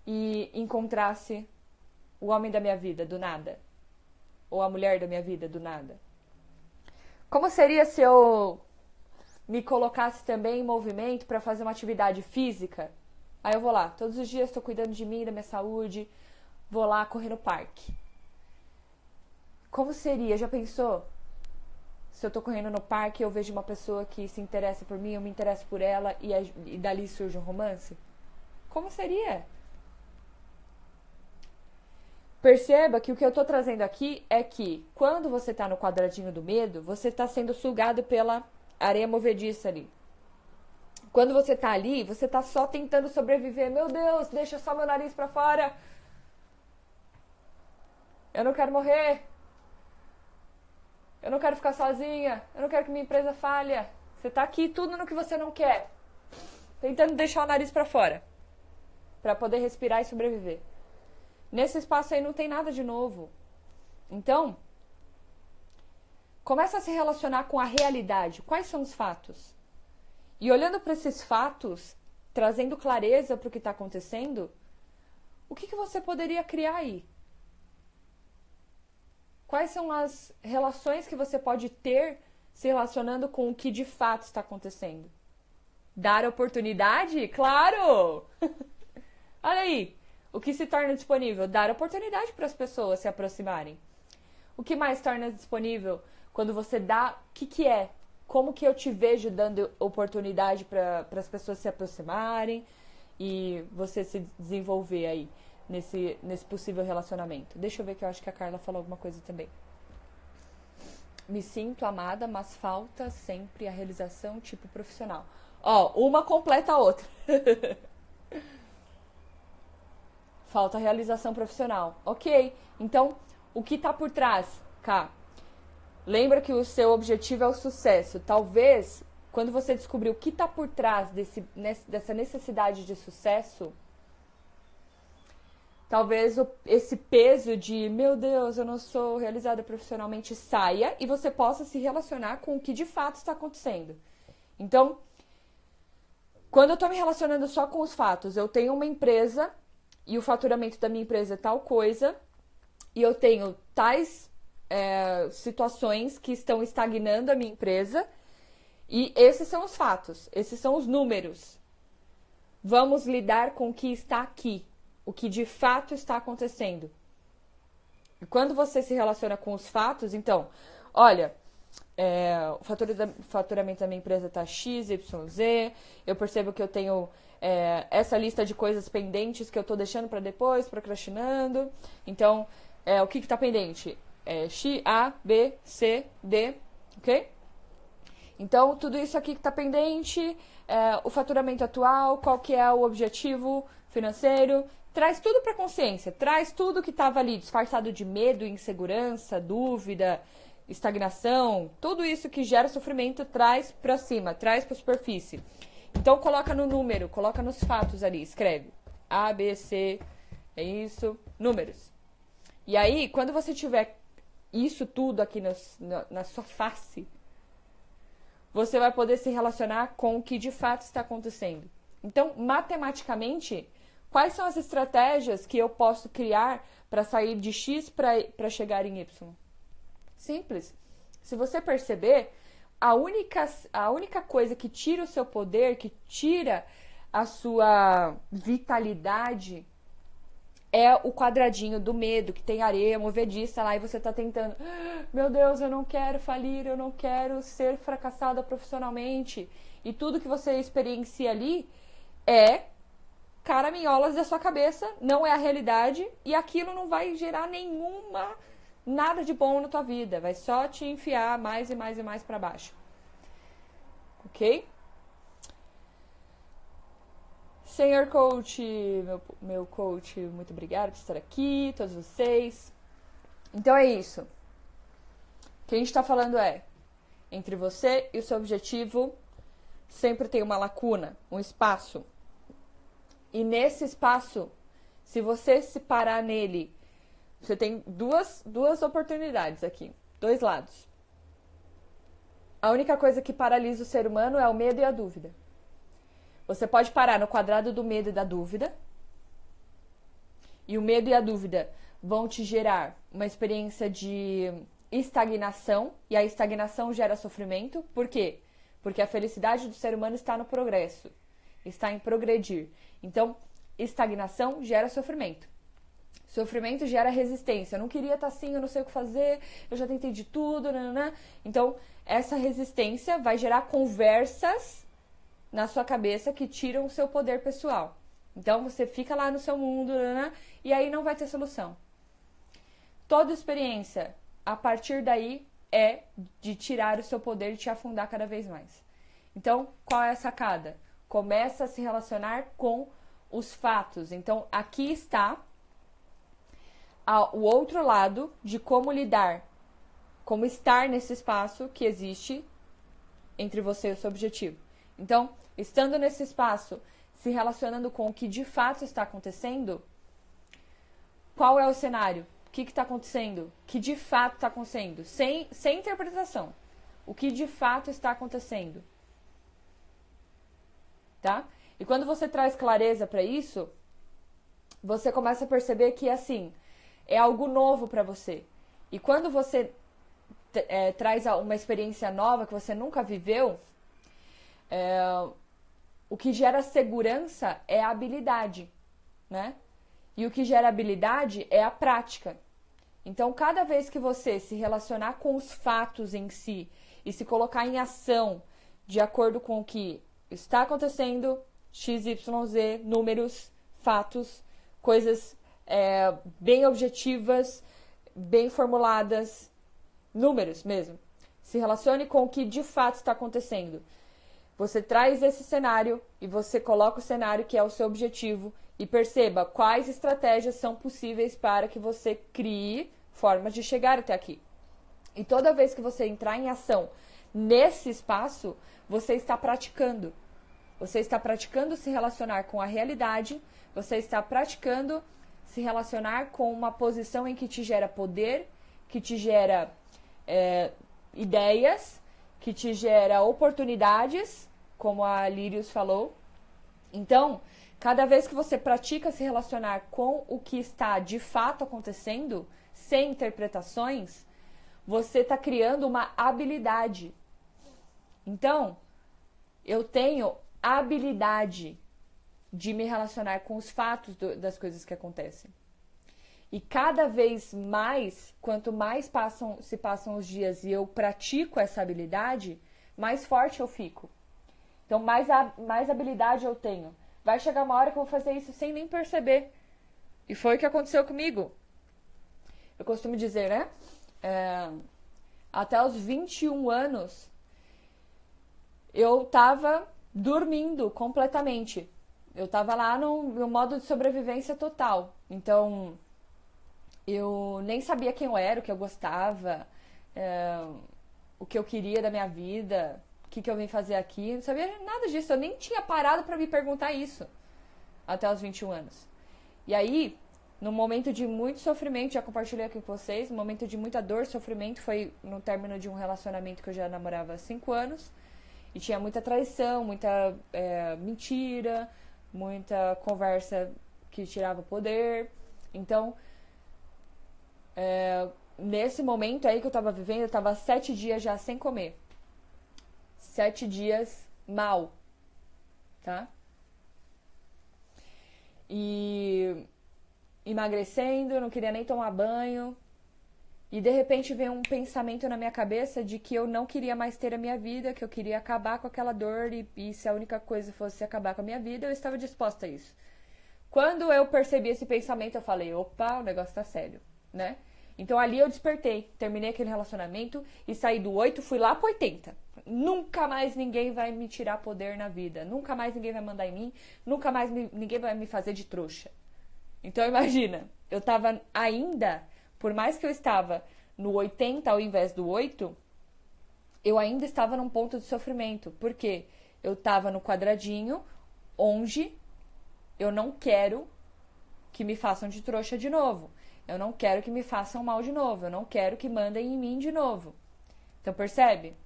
e encontrasse o homem da minha vida do nada? Ou a mulher da minha vida do nada? Como seria se eu me colocasse também em movimento para fazer uma atividade física? Aí eu vou lá, todos os dias estou cuidando de mim, da minha saúde, vou lá correr no parque. Como seria? Já pensou? Se eu tô correndo no parque e eu vejo uma pessoa que se interessa por mim, eu me interesso por ela e dali surge um romance? Como seria? Perceba que o que eu tô trazendo aqui é que quando você tá no quadradinho do medo, você tá sendo sugado pela areia movediça ali. Quando você tá ali, você tá só tentando sobreviver. Meu Deus, deixa só meu nariz pra fora. Eu não quero morrer. Eu não quero ficar sozinha. Eu não quero que minha empresa falhe. Você tá aqui tudo no que você não quer. Tentando deixar o nariz pra fora. Pra poder respirar e sobreviver. Nesse espaço aí não tem nada de novo. Então, começa a se relacionar com a realidade. Quais são os fatos? E olhando para esses fatos, trazendo clareza para o que está acontecendo, o que você poderia criar aí? Quais são as relações que você pode ter se relacionando com o que de fato está acontecendo? Dar oportunidade? Claro! Olha aí, o que se torna disponível? Dar oportunidade para as pessoas se aproximarem. O que mais torna disponível quando você dá... O que é? Como que eu te vejo dando oportunidade para as pessoas se aproximarem e você se desenvolver aí nesse possível relacionamento? Deixa eu ver que eu acho que a Carla falou alguma coisa também. Me sinto amada, mas falta sempre a realização tipo profissional. Ó, uma completa a outra. Falta a realização profissional. Ok, então o que tá por trás, Cá? Lembra que o seu objetivo é o sucesso. Talvez, quando você descobrir o que está por trás dessa necessidade de sucesso, talvez esse peso de, meu Deus, eu não sou realizada profissionalmente, saia e você possa se relacionar com o que de fato está acontecendo. Então, quando eu estou me relacionando só com os fatos, eu tenho uma empresa e o faturamento da minha empresa é tal coisa e eu tenho tais... situações que estão estagnando a minha empresa e esses são os fatos, esses são os números. Vamos lidar com o que está aqui, o que de fato está acontecendo. E quando você se relaciona com os fatos, então, olha, o faturamento da minha empresa está X, Y, Z, eu percebo que eu tenho essa lista de coisas pendentes que eu estou deixando para depois, procrastinando. Então, o que está pendente? X, A, B, C, D, ok? Então, tudo isso aqui que está pendente, o faturamento atual, qual que é o objetivo financeiro, traz tudo para a consciência, traz tudo que estava ali disfarçado de medo, insegurança, dúvida, estagnação, tudo isso que gera sofrimento, traz para cima, traz para a superfície. Então, coloca no número, coloca nos fatos ali, escreve A, B, C, é isso, números. E aí, quando você tiver isso tudo aqui na sua face, você vai poder se relacionar com o que de fato está acontecendo. Então, matematicamente, quais são as estratégias que eu posso criar para sair de X para chegar em Y? Simples. Se você perceber, a única coisa que tira o seu poder, que tira a sua vitalidade, é o quadradinho do medo, que tem areia movediça lá e você tá tentando, meu Deus, eu não quero falir, eu não quero ser fracassada profissionalmente. E tudo que você experiencia ali é caraminholas da sua cabeça, não é a realidade e aquilo não vai gerar nada de bom na tua vida, vai só te enfiar mais e mais e mais para baixo. Ok? Senhor Coach, meu coach, muito obrigada por estar aqui, todos vocês. Então é isso. O que a gente está falando é, entre você e o seu objetivo, sempre tem uma lacuna, um espaço. E nesse espaço, se você se parar nele, você tem duas oportunidades aqui, dois lados. A única coisa que paralisa o ser humano é o medo e a dúvida. Você pode parar no quadrado do medo e da dúvida. E o medo e a dúvida vão te gerar uma experiência de estagnação. E a estagnação gera sofrimento. Por quê? Porque a felicidade do ser humano está no progresso. Está em progredir. Então, estagnação gera sofrimento. Sofrimento gera resistência. Eu não queria estar assim, eu não sei o que fazer, eu já tentei de tudo, nananã. Então, essa resistência vai gerar conversas na sua cabeça que tiram o seu poder pessoal. Então, você fica lá no seu mundo, nananã, e aí não vai ter solução. Toda experiência, a partir daí, é de tirar o seu poder e te afundar cada vez mais. Então, qual é a sacada? Começa a se relacionar com os fatos. Então, aqui está o outro lado de como lidar, como estar nesse espaço que existe entre você e o seu objetivo. Então, estando nesse espaço, se relacionando com o que de fato está acontecendo, qual é o cenário? O que está acontecendo? O que de fato está acontecendo? Sem interpretação. O que de fato está acontecendo. Tá? E quando você traz clareza para isso, você começa a perceber que, assim, é algo novo para você. E quando você traz uma experiência nova que você nunca viveu, o que gera segurança é a habilidade, né? E o que gera habilidade é a prática. Então, cada vez que você se relacionar com os fatos em si e se colocar em ação de acordo com o que está acontecendo, XYZ, números, fatos, coisas bem objetivas, bem formuladas, números mesmo. Se relacione com o que de fato está acontecendo. Você traz esse cenário e você coloca o cenário que é o seu objetivo e perceba quais estratégias são possíveis para que você crie formas de chegar até aqui. E toda vez que você entrar em ação nesse espaço, você está praticando. Você está praticando se relacionar com a realidade, você está praticando se relacionar com uma posição em que te gera poder, que te gera ideias, que te gera oportunidades, como a Lírios falou. Então, cada vez que você pratica se relacionar com o que está de fato acontecendo, sem interpretações, você está criando uma habilidade. Então, eu tenho habilidade de me relacionar com os fatos das coisas que acontecem. E cada vez mais, quanto mais se passam os dias e eu pratico essa habilidade, mais forte eu fico. Então, mais habilidade eu tenho. Vai chegar uma hora que eu vou fazer isso sem nem perceber. E foi o que aconteceu comigo. Eu costumo dizer, né? Até os 21 anos, eu tava dormindo completamente. Eu tava lá no modo de sobrevivência total. Então, eu nem sabia quem eu era, o que eu gostava, o que eu queria da minha vida, o que eu vim fazer aqui. Não sabia nada disso. Eu nem tinha parado para me perguntar isso até os 21 anos. E aí, no momento de muito sofrimento, já compartilhei aqui com vocês, no momento de muita dor, sofrimento, foi no término de um relacionamento que eu já namorava há 5 anos. E tinha muita traição, muita mentira, muita conversa que tirava poder. Então, nesse momento aí que eu tava vivendo, eu tava 7 dias já sem comer. 7 dias mal, tá? E emagrecendo, não queria nem tomar banho. E de repente veio um pensamento na minha cabeça de que eu não queria mais ter a minha vida, que eu queria acabar com aquela dor e se a única coisa fosse acabar com a minha vida, eu estava disposta a isso. Quando eu percebi esse pensamento, eu falei, opa, o negócio tá sério, né? Então ali eu despertei, terminei aquele relacionamento e saí do 8, fui lá pro 80. Nunca mais ninguém vai me tirar poder na vida, nunca mais ninguém vai mandar em mim, nunca mais ninguém vai me fazer de trouxa. Então imagina, eu tava ainda... Por mais que eu estava no 80 ao invés do 8, eu ainda estava num ponto de sofrimento. Por quê? Eu estava no quadradinho onde eu não quero que me façam de trouxa de novo. Eu não quero que me façam mal de novo. Eu não quero que mandem em mim de novo. Então, percebe?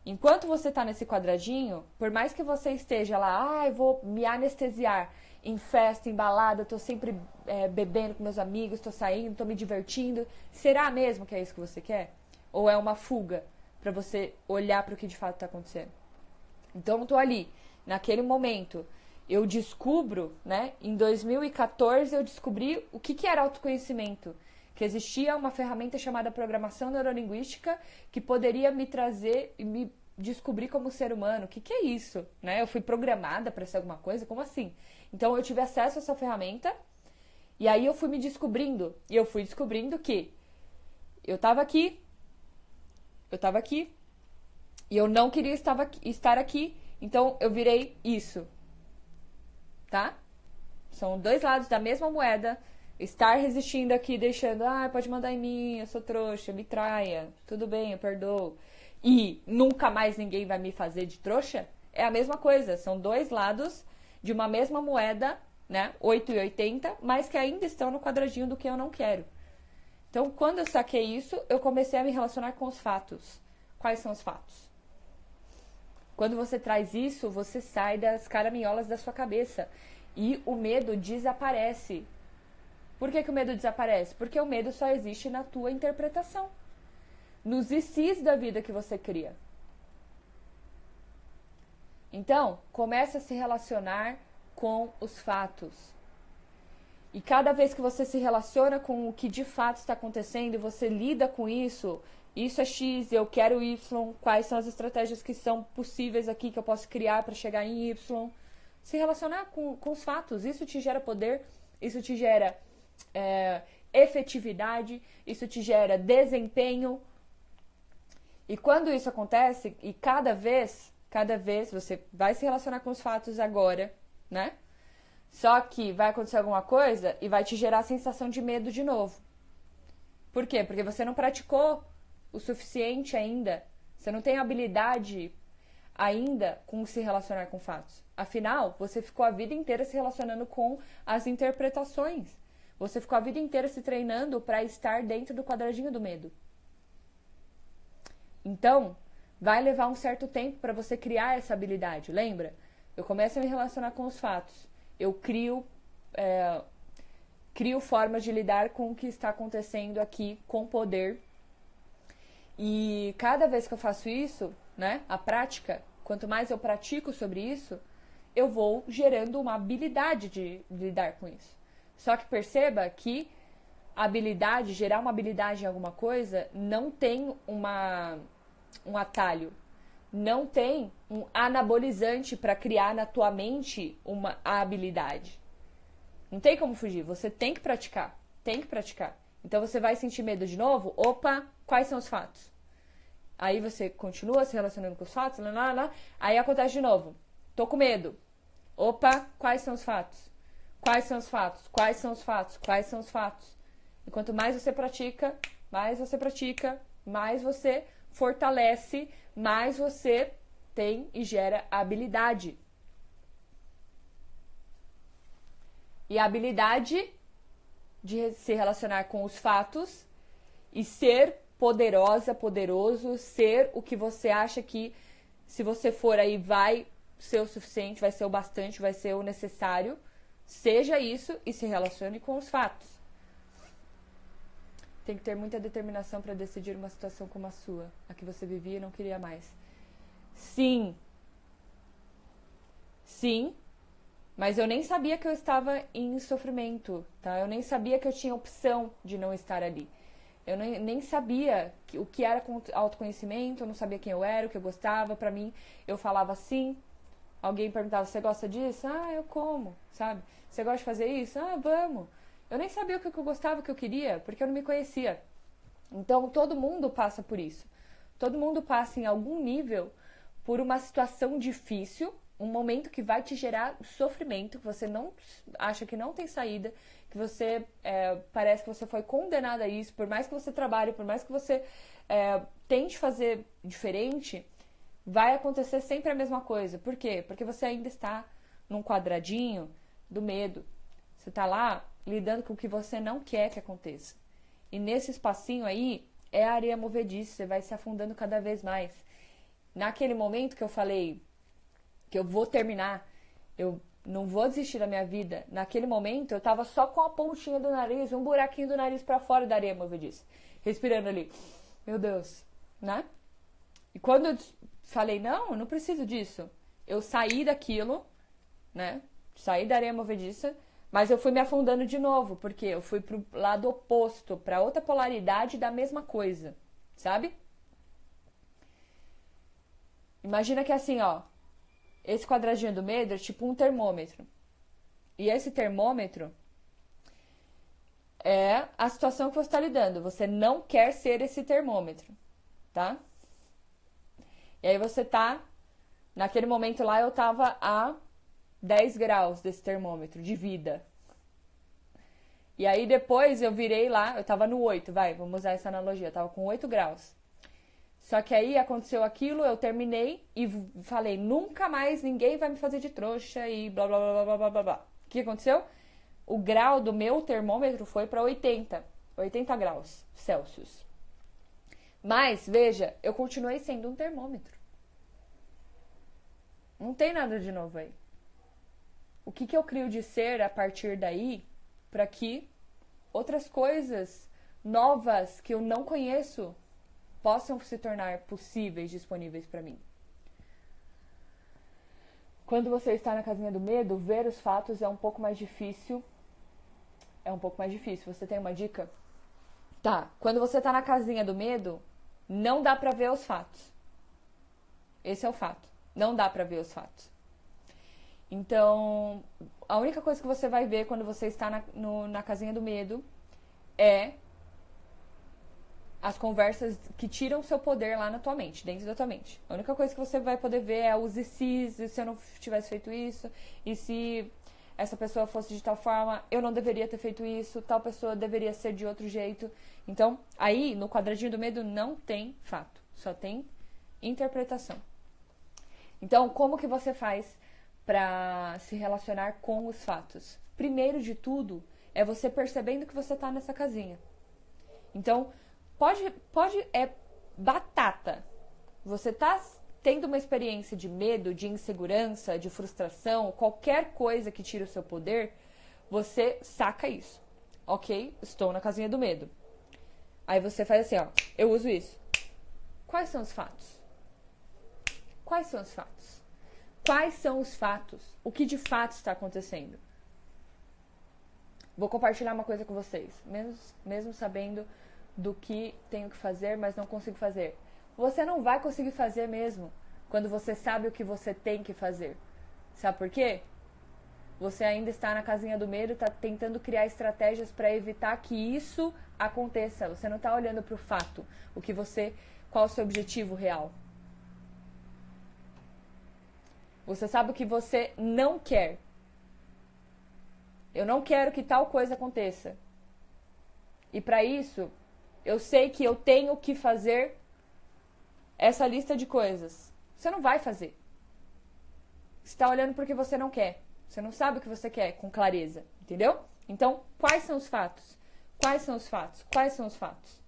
Enquanto você está nesse quadradinho, por mais que você esteja lá, eu vou me anestesiar em festa, em balada, tô sempre bebendo com meus amigos, tô saindo, tô me divertindo. Será mesmo que é isso que você quer? Ou é uma fuga para você olhar para o que de fato está acontecendo? Então, eu tô ali, naquele momento, eu descubro, né? Em 2014, eu descobri o que era autoconhecimento. Que existia uma ferramenta chamada programação neurolinguística que poderia me trazer e me descobrir como ser humano. O que é isso? Né? Eu fui programada para ser alguma coisa? Como assim? Então, eu tive acesso a essa ferramenta E aí eu fui me descobrindo. E eu fui descobrindo que eu tava aqui. E eu não queria estar aqui. Então eu virei isso. Tá? São dois lados da mesma moeda. Estar resistindo aqui, deixando, pode mandar em mim, eu sou trouxa, me traia, tudo bem, eu perdoo. E nunca mais ninguém vai me fazer de trouxa, é a mesma coisa. São dois lados de uma mesma moeda, né? 8,80, mas que ainda estão no quadradinho do que eu não quero. Então, quando eu saquei isso, eu comecei a me relacionar com os fatos. Quais são os fatos? Quando você traz isso, você sai das caraminholas da sua cabeça. E o medo desaparece. Por que o medo desaparece? Porque o medo só existe na tua interpretação. Nos ICs da vida que você cria. Então, comece a se relacionar com os fatos. E cada vez que você se relaciona com o que de fato está acontecendo e você lida com isso é X, eu quero Y, quais são as estratégias que são possíveis aqui que eu posso criar para chegar em Y. Se relacionar com os fatos, isso te gera poder, isso te gera efetividade, isso te gera desempenho. E quando isso acontece, e cada vez você vai se relacionar com os fatos agora, né? Só que vai acontecer alguma coisa e vai te gerar a sensação de medo de novo. Por quê? Porque você não praticou o suficiente ainda. Você não tem habilidade ainda com se relacionar com fatos. Afinal, você ficou a vida inteira se relacionando com as interpretações. Você ficou a vida inteira se treinando para estar dentro do quadradinho do medo. Então, vai levar um certo tempo para você criar essa habilidade. Lembra? Eu começo a me relacionar com os fatos. Eu crio formas de lidar com o que está acontecendo aqui com poder. E cada vez que eu faço isso, né, a prática, quanto mais eu pratico sobre isso, eu vou gerando uma habilidade de lidar com isso. Só que perceba que gerar uma habilidade em alguma coisa, não tem um atalho. Não tem um anabolizante para criar na tua mente a habilidade. Não tem como fugir, você tem que praticar. Então você vai sentir medo de novo? Opa, quais são os fatos? Aí você continua se relacionando com os fatos, aí acontece de novo. Tô com medo. Opa, quais são os fatos? Quais são os fatos? Quais são os fatos? Quais são os fatos? E quanto mais você pratica, mais você fortalece, mais você tem e gera habilidade. E a habilidade de se relacionar com os fatos e ser poderoso, ser o que você acha que, se você for aí, vai ser o suficiente, vai ser o bastante, vai ser o necessário. Seja isso e se relacione com os fatos. Tem que ter muita determinação para decidir uma situação como a sua, a que você vivia e não queria mais. Sim, mas eu nem sabia que eu estava em sofrimento, tá? Eu nem sabia que eu tinha opção de não estar ali. Eu nem sabia o que era autoconhecimento, eu não sabia quem eu era, o que eu gostava. Pra mim, eu falava sim. Alguém perguntava, você gosta disso? Eu como, sabe? Você gosta de fazer isso? Vamos. Eu nem sabia o que eu gostava, o que eu queria, porque eu não me conhecia. Então, todo mundo passa por isso. Todo mundo passa em algum nível por uma situação difícil, um momento que vai te gerar sofrimento, que você não acha que não tem saída, que você parece que você foi condenado a isso, por mais que você trabalhe, por mais que você tente fazer diferente, vai acontecer sempre a mesma coisa. Por quê? Porque você ainda está num quadradinho do medo. Você está lá lidando com o que você não quer que aconteça. E nesse espacinho aí, é a areia movediça, você vai se afundando cada vez mais. Naquele momento que eu falei que eu vou terminar, eu não vou desistir da minha vida, naquele momento eu tava só com a pontinha do nariz, um buraquinho do nariz pra fora da areia movediça, respirando ali. Meu Deus, né? E quando eu falei, não, eu não preciso disso, eu saí daquilo, né? Saí da areia movediça, mas eu fui me afundando de novo, porque eu fui pro lado oposto, pra outra polaridade da mesma coisa, sabe? Imagina que assim, ó, esse quadradinho do medo é tipo um termômetro. E esse termômetro, é a situação que você está lidando. Você não quer ser esse termômetro, tá? E aí você tá... Naquele momento lá eu tava a 10 graus desse termômetro de vida. E aí depois eu virei lá, eu tava no 8, vamos usar essa analogia, eu tava com 8 graus. Só que aí aconteceu aquilo, eu terminei e falei, nunca mais ninguém vai me fazer de trouxa e blá blá blá blá blá blá blá. O que aconteceu? O grau do meu termômetro foi para 80 graus Celsius. Mas, veja, eu continuei sendo um termômetro. Não tem nada de novo aí. O que eu crio de ser a partir daí, para que outras coisas novas que eu não conheço possam se tornar possíveis, disponíveis para mim. Quando você está na casinha do medo, ver os fatos é um pouco mais difícil. Você tem uma dica? Tá, quando você está na casinha do medo, não dá para ver os fatos. Esse é o fato. Não dá pra ver os fatos. Então, a única coisa que você vai ver quando você está na casinha do medo é as conversas que tiram o seu poder lá na tua mente, dentro da tua mente. A única coisa que você vai poder ver é os e se eu não tivesse feito isso, e se essa pessoa fosse de tal forma, eu não deveria ter feito isso, tal pessoa deveria ser de outro jeito. Então, aí, no quadradinho do medo, não tem fato, só tem interpretação. Então, como que você faz para se relacionar com os fatos? Primeiro de tudo, é você percebendo que você está nessa casinha. Então, é batata. Você está tendo uma experiência de medo, de insegurança, de frustração, qualquer coisa que tire o seu poder, você saca isso. Ok, estou na casinha do medo. Aí você faz assim, ó, eu uso isso. Quais são os fatos? Quais são os fatos? Quais são os fatos? O que de fato está acontecendo? Vou compartilhar uma coisa com vocês. Mesmo sabendo do que tenho que fazer, mas não consigo fazer. Você não vai conseguir fazer mesmo quando você sabe o que você tem que fazer. Sabe por quê? Você ainda está na casinha do medo, está tentando criar estratégias para evitar que isso aconteça. Você não está olhando para o fato. Qual o seu objetivo real? Você sabe o que você não quer. Eu não quero que tal coisa aconteça. E para isso, eu sei que eu tenho que fazer essa lista de coisas. Você não vai fazer. Você está olhando porque você não quer. Você não sabe o que você quer com clareza. Entendeu? Então, quais são os fatos? Quais são os fatos? Quais são os fatos?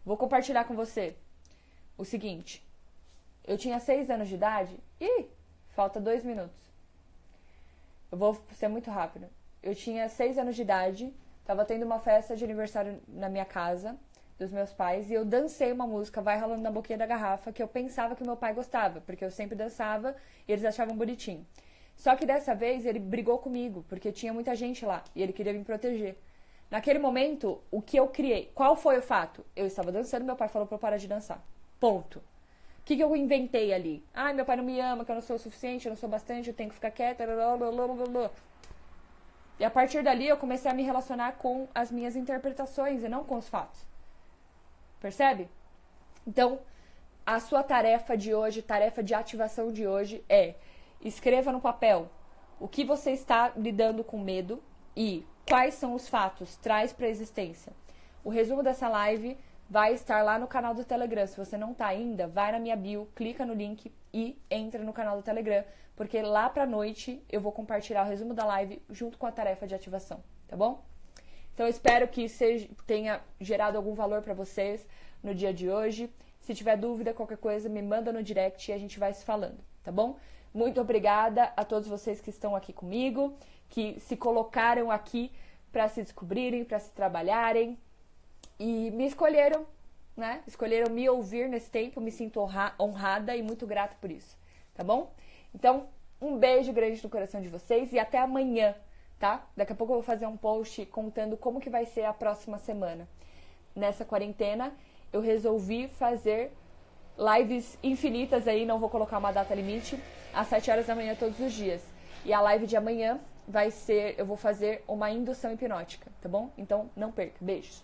Vou compartilhar com você o seguinte. Eu tinha 6 anos de idade. Falta 2 minutos. Eu vou ser muito rápido. Eu tinha 6 anos de idade. Tava tendo uma festa de aniversário na minha casa, dos meus pais. E eu dancei uma música, Vai Rolando na Boquinha da Garrafa, que eu pensava que o meu pai gostava. Porque eu sempre dançava e eles achavam bonitinho. Só que dessa vez ele brigou comigo, porque tinha muita gente lá. E ele queria me proteger. Naquele momento, o que eu criei? Qual foi o fato? Eu estava dançando, meu pai falou pra eu parar de dançar. Ponto. O que eu inventei ali? Meu pai não me ama, que eu não sou o suficiente, eu não sou bastante, eu tenho que ficar quieta. E a partir dali eu comecei a me relacionar com as minhas interpretações e não com os fatos. Percebe? Então, a sua tarefa de hoje, tarefa de ativação de hoje é: escreva no papel o que você está lidando com medo e quais são os fatos, traz para a existência. O resumo dessa live vai estar lá no canal do Telegram. Se você não tá ainda, vai na minha bio, clica no link e entra no canal do Telegram, porque lá pra noite eu vou compartilhar o resumo da live junto com a tarefa de ativação, tá bom? Então eu espero que tenha gerado algum valor pra vocês no dia de hoje. Se tiver dúvida, qualquer coisa, me manda no direct e a gente vai se falando, tá bom? Muito obrigada a todos vocês que estão aqui comigo, que se colocaram aqui pra se descobrirem, pra se trabalharem, e me escolheram, né? Escolheram me ouvir nesse tempo. Me sinto honrada e muito grata por isso, tá bom? Então, um beijo grande no coração de vocês e até amanhã, tá? Daqui a pouco eu vou fazer um post contando como que vai ser a próxima semana. Nessa quarentena, eu resolvi fazer lives infinitas aí, não vou colocar uma data limite, às 7 horas da manhã todos os dias. E a live de amanhã eu vou fazer uma indução hipnótica, tá bom? Então não perca. Beijos.